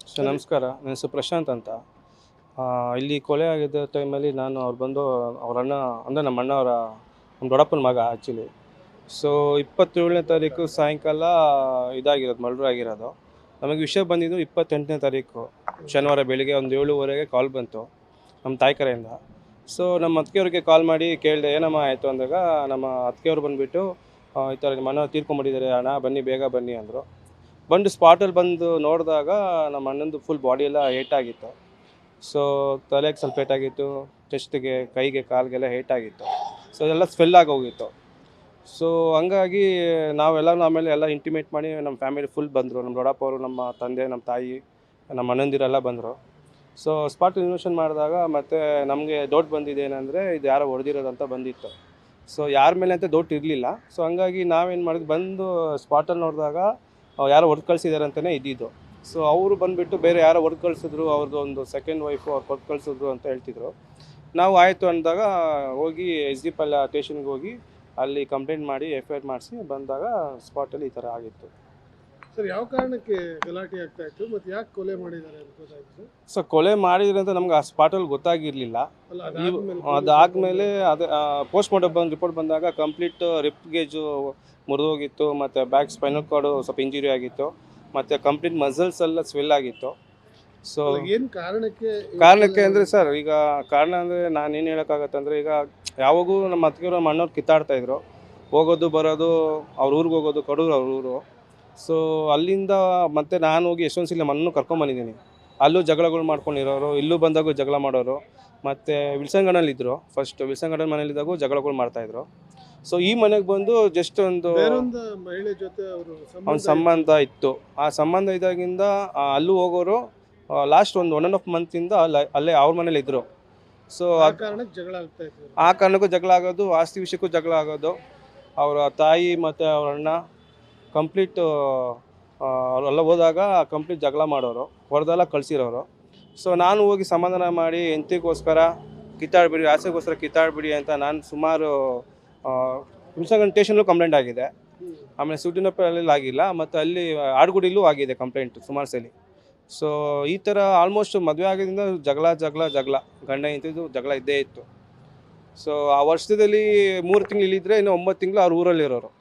Sir ನಮಸ್ಕಾರ. ನನ್ನ ಹೆಸರು ಪ್ರಶಾಂತ್ ಅಂತ. ಇಲ್ಲಿ ಕೊಲೆ ಆಗಿದ್ದ ಟೈಮಲ್ಲಿ ಅವ್ರು ಬಂದು ಅವ್ರ ಅಣ್ಣ ಅಂದರೆ ನಮ್ಮ ಅಣ್ಣವರ ನಮ್ಮ ದೊಡ್ಡಪ್ಪನ ಮಗ ಆ್ಯಕ್ಚುಲಿ. ಸೊ 27ನೇ ತಾರೀಕು ಸಾಯಂಕಾಲ ಇದಾಗಿರೋದು, ಮರ್ಡರ್ ಆಗಿರೋದು. ನಮಗೆ ವಿಷಯ ಬಂದಿದ್ದು 28ನೇ ತಾರೀಕು ಶನಿವಾರ ಬೆಳಿಗ್ಗೆ ಒಂದು 7:30ಗೆ ಕಾಲ್ ಬಂತು ನಮ್ಮ ತಾಯಿ ಕಡೆಯಿಂದ. ಸೊ ನಮ್ಮ ಅತ್ತಿಗೆಯವ್ರಿಗೆ ಕಾಲ್ ಮಾಡಿ ಕೇಳಿದೆ, ಏನಮ್ಮ ಆಯಿತು ಅಂದಾಗ ನಮ್ಮ ಅತ್ತಿಗೆಯವ್ರು ಬಂದುಬಿಟ್ಟು ಈ ಥರ ನಿಮ್ಮ ಅಣ್ಣ ತೀರ್ಕೊಂಬಿಟ್ಟಿದ್ದಾರೆ ಅಣ್ಣ, ಬನ್ನಿ ಬೇಗ ಬನ್ನಿ ಅಂದರು. ಬಂದು ಸ್ಪಾಟಲ್ಲಿ ಬಂದು ನೋಡಿದಾಗ ನಮ್ಮ ಅಣ್ಣಂದು ಫುಲ್ ಬಾಡಿ ಎಲ್ಲ ಏಟಾಗಿತ್ತು. ಸೊ ತಲೆಗೆ ಸ್ವಲ್ಪ ಏಟಾಗಿತ್ತು, ಚೆಸ್ಟ್ಗೆ, ಕೈಗೆ, ಕಾಲಿಗೆಲ್ಲ ಏಟಾಗಿತ್ತು. ಸೊ ಅದೆಲ್ಲ ಸ್ವೆಲ್ ಆಗಿ ಹೋಗಿತ್ತು. ಸೊ ಹಂಗಾಗಿ ಆಮೇಲೆ ಎಲ್ಲ ಇಂಟಿಮೇಟ್ ಮಾಡಿ ನಮ್ಮ ಫ್ಯಾಮಿಲಿ ಫುಲ್ ಬಂದರು. ನಮ್ಮ ದೊಡ್ಡಪ್ಪ ಅವರು, ನಮ್ಮ ತಂದೆ, ನಮ್ಮ ತಾಯಿ, ನಮ್ಮ ಅಣ್ಣಂದಿರೆಲ್ಲ ಬಂದರು. ಸೊ ಸ್ಪಾಟ್ ಇನ್ವೆಸ್ಟಿಗೇಷನ್ ಮಾಡಿದಾಗ ಮತ್ತು ನಮಗೆ ಡೌಟ್ ಬಂದಿದೆ ಏನಂದರೆ ಇದು ಯಾರೋ ಹೊಡೆದಿರೋದಂತ ಬಂದಿತ್ತು. ಸೊ ಯಾರ ಮೇಲೆ ಅಂತ ಡೌಟ್ ಇರಲಿಲ್ಲ. ಸೊ ಹಂಗಾಗಿ ನಾವೇನು ಮಾಡಿದ್ವಿ, ಬಂದು ಸ್ಪಾಟಲ್ಲಿ ನೋಡಿದಾಗ ಯಾರೋ ಹೊಡೆದು ಕಳಿಸಿದ್ದಾರೆ ಅಂತಲೇ ಇದ್ದಿದ್ದು. ಸೊ ಅವರು ಬಂದುಬಿಟ್ಟು ಬೇರೆ ಯಾರೋ ಹೊಡೆದು ಕಳಿಸಿದ್ರು, ಅವ್ರದ್ದು ಒಂದು ಸೆಕೆಂಡ್ ವೈಫು ಅವ್ರು ಹೊಡೆದು ಕಳಿಸಿದ್ರು ಅಂತ ಹೇಳ್ತಿದ್ರು. ನಾವು ಆಯಿತು ಅಂದಾಗ ಹೋಗಿ SD ಪಾಳ್ಯ ಸ್ಟೇಷನ್ಗೆ ಹೋಗಿ ಅಲ್ಲಿ ಕಂಪ್ಲೇಂಟ್ ಮಾಡಿ FIR ಮಾಡಿಸಿ ಬಂದಾಗ ಸ್ಪಾಟಲ್ಲಿ ಈ ಥರ ಆಗಿತ್ತು. ಸರ್, ಯಾವ ಕಾರಣಕ್ಕೆ ಗಲಾಟೆ ಆಗ್ತಾ ಇತ್ತು ಮತ್ತು ಯಾಕೆ ಕೊಲೆ ಮಾಡಿದ್ದಾರೆ ಅಂತ ಗೊತ್ತಾಯ್ತು ಸರ್? ಸೊ ಕೊಲೆ ಮಾಡಿದ್ರೆ ಅಂತ ನಮ್ಗೆ ಆ ಸ್ಪಾಟಲ್ಲಿ ಗೊತ್ತಾಗಿರಲಿಲ್ಲ. ಅಲ್ಲ, ಅದಾದಮೇಲೆ ಪೋಸ್ಟ್ ಮಾರ್ಟಮ್ ರಿಪೋರ್ಟ್ ಬಂದಾಗ ಕಂಪ್ಲೀಟ್ ರಿಪ್ ಗೇಜು ಮುರಿದೋಗಿತ್ತು, ಮತ್ತು ಬ್ಯಾಕ್ ಸ್ಪೈನಲ್ ಕಾರ್ಡು ಸ್ವಲ್ಪ ಇಂಜುರಿ ಆಗಿತ್ತು, ಮತ್ತು ಕಂಪ್ಲೀಟ್ ಮಸಲ್ಸ್ ಎಲ್ಲ ಸ್ವೆಲ್ ಆಗಿತ್ತು. ಸೊ ಏನು ಕಾರಣಕ್ಕೆ ಅಂದರೆ ಸರ್, ಈಗ ಕಾರಣ ಅಂದರೆ ನಾನೇನು ಹೇಳೋಕ್ಕಾಗತ್ತಂದರೆ, ಈಗ ಯಾವಾಗೂ ನಮ್ಮ ಅತ್ತಿಗೆಯವರು ನಮ್ಮ ಅಣ್ಣವ್ರು ಕಿತ್ತಾಡ್ತಾಯಿದ್ರು, ಹೋಗೋದು ಬರೋದು, ಅವ್ರ ಊರಿಗೆ ಹೋಗೋದು, ಕಡೂರು ಅವ್ರ ಊರು. ಸೊ ಅಲ್ಲಿಂದ ಮತ್ತೆ ನಾನು ಹೋಗಿ ಎಷ್ಟೊಂದು ಸಲ ಮಣ್ಣು ಕರ್ಕೊಂಬಂದಿದ್ದೀನಿ. ಅಲ್ಲೂ ಜಗಳಗಳು ಮಾಡ್ಕೊಂಡಿರೋರು, ಇಲ್ಲೂ ಬಂದಾಗೂ ಜಗಳ ಮಾಡೋರು. ಮತ್ತು ವಿಲ್ಸನ್ ಗಾರ್ಡನಲ್ಲಿದ್ದರು, ಫಸ್ಟ್ ವಿಲ್ಸನ್ ಗಾರ್ಡನ್ ಮನೇಲಿದ್ದಾಗೂ ಜಗಳಗಳು ಮಾಡ್ತಾಯಿದ್ರು. ಸೊ ಈ ಮನೆಗೆ ಬಂದು ಜಸ್ಟ್ ಒಂದು ಬೇರೊಂದು ಮಹಿಳೆ ಜೊತೆ ಅವ್ನ ಸಂಬಂಧ ಇತ್ತು. ಆ ಸಂಬಂಧ ಇದ್ದಾಗಿಂದ ಅಲ್ಲೂ ಹೋಗೋರು. ಲಾಸ್ಟ್ ಒಂದು 1.5 ಮಂತಿಂದ ಅಲ್ಲೇ ಅವ್ರ ಮನೇಲಿ ಇದ್ದರು. ಸೊ ಆ ಕಾರಣಕ್ಕೆ ಜಗಳ ಆಗ್ತಾ ಇತ್ತು. ಆ ಕಾರಣಕ್ಕೂ ಜಗಳ ಆಗೋದು, ಆಸ್ತಿ ವಿಷಯಕ್ಕೂ ಜಗಳ ಆಗೋದು. ಅವರ ತಾಯಿ ಮತ್ತು ಅವ್ರ ಅಣ್ಣ ಕಂಪ್ಲೀಟ್ ಅವರೆಲ್ಲ ಹೋದಾಗ ಕಂಪ್ಲೀಟ್ ಜಗಳ ಮಾಡೋರು, ಹೊಡೆದೆಲ್ಲ ಕಳಿಸಿರೋರು. ಸೊ ನಾನು ಹೋಗಿ ಸಮಾಧಾನ ಮಾಡಿ ಎಂತಿಗೋಸ್ಕರ ಕಿತ್ತಾಡ್ಬಿಡಿ, ಆಸೆಗೋಸ್ಕರ ಕಿತ್ತಾಡ್ಬಿಡಿ ಅಂತ ನಾನು ಸುಮಾರು ವಿಲ್ಸನ್ ಸ್ಟೇಷನ್ಲೂ ಕಂಪ್ಲೇಂಟ್ ಆಗಿದೆ. ಆಮೇಲೆ ಸುಟಿನಪ್ಪಲ್ಲಿ ಆಗಿಲ್ಲ, ಮತ್ತು ಅಲ್ಲಿ ಆಡುಗುಡಿಲೂ ಆಗಿದೆ ಕಂಪ್ಲೇಂಟ್ ಸುಮಾರು ಸಲ. ಸೊ ಈ ಥರ ಆಲ್ಮೋಸ್ಟ್ ಮದುವೆ ಆಗಿದ್ದರಿಂದ ಜಗಳ ಗಂಡ ಇಂತಿದ್ದು ಜಗಳ ಇದ್ದೇ ಇತ್ತು. ಸೊ ಆ ವರ್ಷದಲ್ಲಿ 3 ತಿಂಗಳು ಇಲ್ಲಿದ್ದರೆ ಇನ್ನು 9 ತಿಂಗಳು ಅವ್ರ ಊರಲ್ಲಿರೋರು.